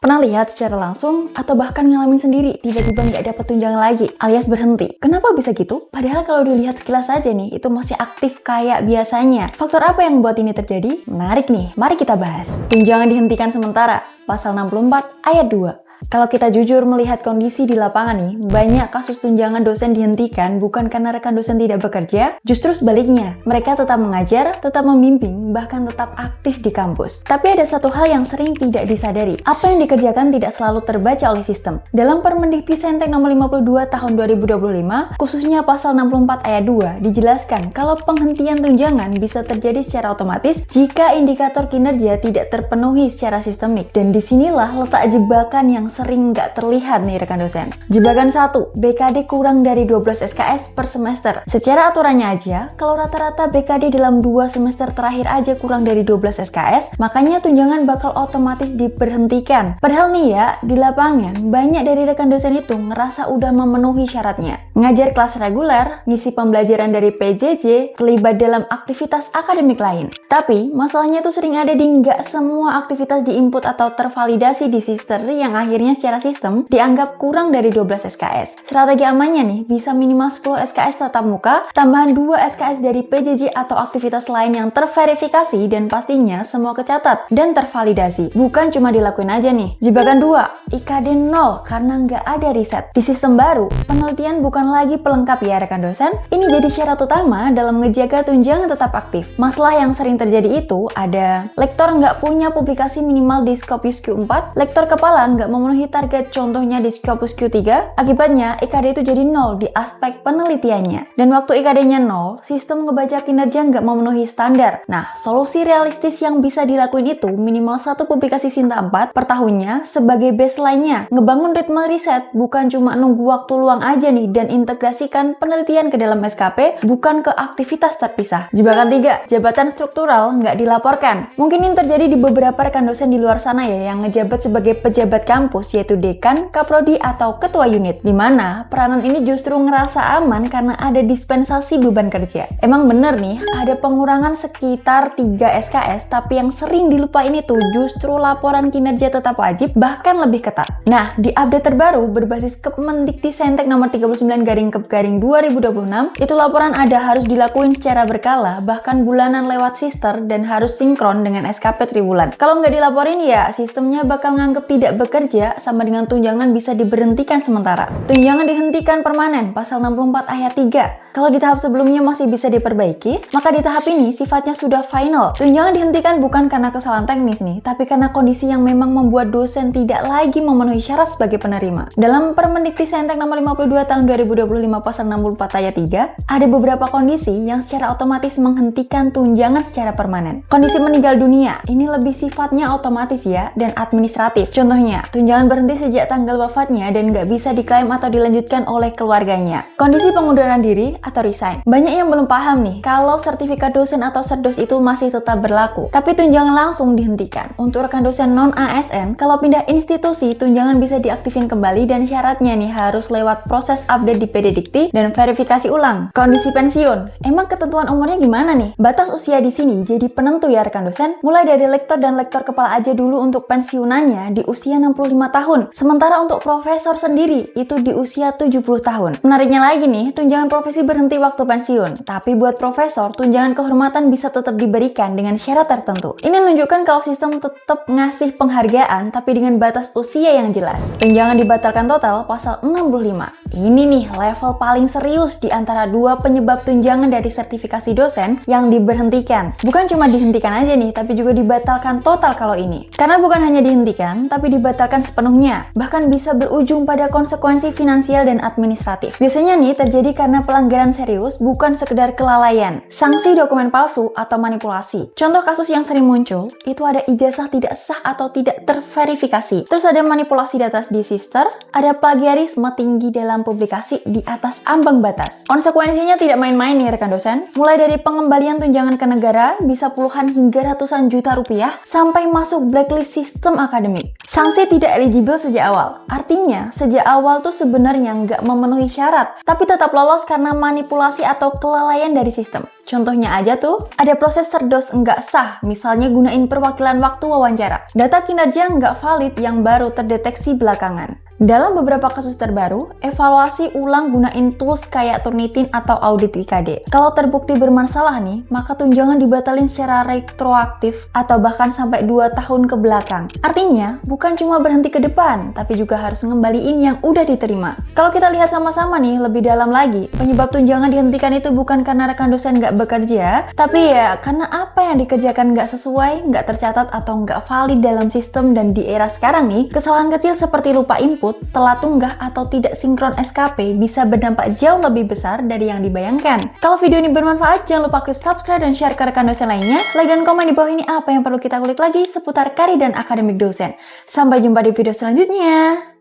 Pernah lihat secara langsung atau bahkan ngalamin sendiri tiba-tiba nggak dapat tunjangan lagi alias berhenti? Kenapa bisa gitu? Padahal kalau dilihat sekilas aja nih, itu masih aktif kayak biasanya. Faktor apa yang membuat ini terjadi? Menarik nih, mari kita bahas. Tunjangan dihentikan sementara, pasal 64 ayat 2. Kalau kita jujur melihat kondisi di lapangan nih, banyak kasus tunjangan dosen dihentikan bukan karena rekan dosen tidak bekerja, justru sebaliknya. Mereka tetap mengajar, tetap membimbing, bahkan tetap aktif di kampus. Tapi ada satu hal yang sering tidak disadari. Apa yang dikerjakan tidak selalu terbaca oleh sistem. Dalam Permendikti-Saintek nomor 52 tahun 2025, khususnya pasal 64 ayat 2, dijelaskan kalau penghentian tunjangan bisa terjadi secara otomatis jika indikator kinerja tidak terpenuhi secara sistemik. Dan disinilah letak jebakan yang sering nggak terlihat nih rekan dosen. Jebakan 1, BKD kurang dari 12 SKS per semester. Secara aturannya aja, kalau rata-rata BKD dalam 2 semester terakhir aja kurang dari 12 SKS, makanya tunjangan bakal otomatis diberhentikan. Padahal nih ya, di lapangan, banyak dari rekan dosen itu ngerasa udah memenuhi syaratnya. Ngajar kelas reguler, ngisi pembelajaran dari PJJ, terlibat dalam aktivitas akademik lain. Tapi, masalahnya tuh sering ada di nggak semua aktivitas diinput atau tervalidasi di sister yang akhirnya secara sistem dianggap kurang dari 12 SKS. Strategi amannya nih, bisa minimal 10 SKS tatap muka, tambahan 2 SKS dari PJJ atau aktivitas lain yang terverifikasi dan pastinya semua kecatat dan tervalidasi. Bukan cuma dilakuin aja nih. Jebakan 2, IKD 0 karena nggak ada riset. Di sistem baru, penelitian bukan lagi pelengkap ya rekan dosen. Ini jadi syarat utama dalam ngejaga tunjangan tetap aktif. Masalah yang sering terjadi itu ada lektor nggak punya publikasi minimal di Scopus Q4, lektor kepala nggak memenuhi target contohnya di Scopus Q3, akibatnya IKD itu jadi 0 di aspek penelitiannya. Dan waktu IKD-nya 0, sistem ngebaca kinerja nggak memenuhi standar. Nah, solusi realistis yang bisa dilakuin itu minimal 1 publikasi Sinta 4 per tahunnya sebagai baseline-nya. Ngebangun ritme riset, bukan cuma nunggu waktu luang aja nih dan integrasikan penelitian ke dalam SKP, bukan ke aktivitas terpisah. Jebakan 3, jabatan struktural nggak dilaporkan. Mungkin ini terjadi di beberapa rekan dosen di luar sana ya yang ngejabat sebagai pejabat kampus, yaitu dekan, kaprodi, atau ketua unit, di mana peranan ini justru ngerasa aman karena ada dispensasi beban kerja. Emang bener nih, ada pengurangan sekitar 3 SKS, tapi yang sering dilupain itu justru laporan kinerja tetap wajib, bahkan lebih ketat. Nah, di update terbaru berbasis Kemendikti-Saintek nomor 39/2026, itu laporan ada harus dilakuin secara berkala, bahkan bulanan lewat sister, dan harus sinkron dengan SKP triwulan. Kalau nggak dilaporin ya, sistemnya bakal nganggep tidak bekerja sama dengan tunjangan bisa diberhentikan sementara. Tunjangan dihentikan permanen, pasal 64 ayat 3. Kalau di tahap sebelumnya masih bisa diperbaiki, maka di tahap ini sifatnya sudah final. Tunjangan dihentikan bukan karena kesalahan teknis nih, tapi karena kondisi yang memang membuat dosen tidak lagi memenuhi syarat sebagai penerima. Dalam Permendikti-Saintek nomor 52 tahun 2025 pasal 64 ayat 3, ada beberapa kondisi yang secara otomatis menghentikan tunjangan secara permanen. Kondisi meninggal dunia, ini lebih sifatnya otomatis ya, dan administratif. Contohnya, tunjangan berhenti sejak tanggal wafatnya dan nggak bisa diklaim atau dilanjutkan oleh keluarganya. Kondisi pengunduran diri atau resign. Banyak yang belum paham nih, kalau sertifikat dosen atau serdos itu masih tetap berlaku, tapi tunjangan langsung dihentikan. Untuk rekan dosen non-ASN, kalau pindah institusi, tunjangan bisa diaktifin kembali dan syaratnya nih harus lewat proses update di PD Dikti dan verifikasi ulang. Kondisi pensiun. Emang ketentuan umurnya gimana nih? Batas usia di sini jadi penentu ya rekan dosen. Mulai dari lektor dan lektor kepala aja dulu untuk pensiunannya di usia 65 tahun. Sementara untuk profesor sendiri itu di usia 70 tahun. Menariknya lagi nih, tunjangan profesi berhenti waktu pensiun. Tapi buat profesor, tunjangan kehormatan bisa tetap diberikan dengan syarat tertentu. Ini menunjukkan kalau sistem tetap ngasih penghargaan tapi dengan batas usia yang jelas. Tunjangan dibatalkan total pasal 65. Ini nih level paling serius di antara dua penyebab tunjangan dari sertifikasi dosen yang diberhentikan. Bukan cuma dihentikan aja nih, tapi juga dibatalkan total kalau ini. Karena bukan hanya dihentikan, tapi dibatalkan sepenuhnya. Bahkan bisa berujung pada konsekuensi finansial dan administratif. Biasanya nih terjadi karena pelanggaran serius, bukan sekedar kelalaian. Sanksi dokumen palsu atau manipulasi. Contoh kasus yang sering muncul, itu ada ijazah tidak sah atau tidak terverifikasi. Terus ada manipulasi data di sister, ada plagiarisme tinggi dalam publikasi di atas ambang batas. Konsekuensinya tidak main-main nih rekan dosen. Mulai dari pengembalian tunjangan ke negara, bisa puluhan hingga ratusan juta rupiah, sampai masuk blacklist sistem akademik. Sanksi tidak eligible sejak awal. Artinya, sejak awal tuh sebenarnya nggak memenuhi syarat, tapi tetap lolos karena manipulasi atau kelalaian dari sistem. Contohnya aja tuh, ada proses cerdos nggak sah, misalnya gunain perwakilan waktu wawancara. Data kinerja nggak valid yang baru terdeteksi belakangan. Dalam beberapa kasus terbaru, evaluasi ulang gunain tools kayak Turnitin atau audit IKD. Kalau terbukti bermasalah nih, maka tunjangan dibatalin secara retroaktif atau bahkan sampai 2 tahun ke belakang. Artinya, bukan cuma berhenti ke depan, tapi juga harus ngembaliin yang udah diterima. Kalau kita lihat sama-sama nih, lebih dalam lagi, penyebab tunjangan dihentikan itu bukan karena rekan dosen nggak bekerja, tapi ya karena apa yang dikerjakan nggak sesuai, nggak tercatat, atau nggak valid dalam sistem. Dan di era sekarang nih, kesalahan kecil seperti lupa input, telat tunggah, atau tidak sinkron SKP bisa berdampak jauh lebih besar dari yang dibayangkan. Kalau video ini bermanfaat, jangan lupa klik subscribe dan share ke rekan dosen lainnya. Like dan komen di bawah ini apa yang perlu kita kulik lagi seputar karir dan akademik dosen. Sampai jumpa di video selanjutnya.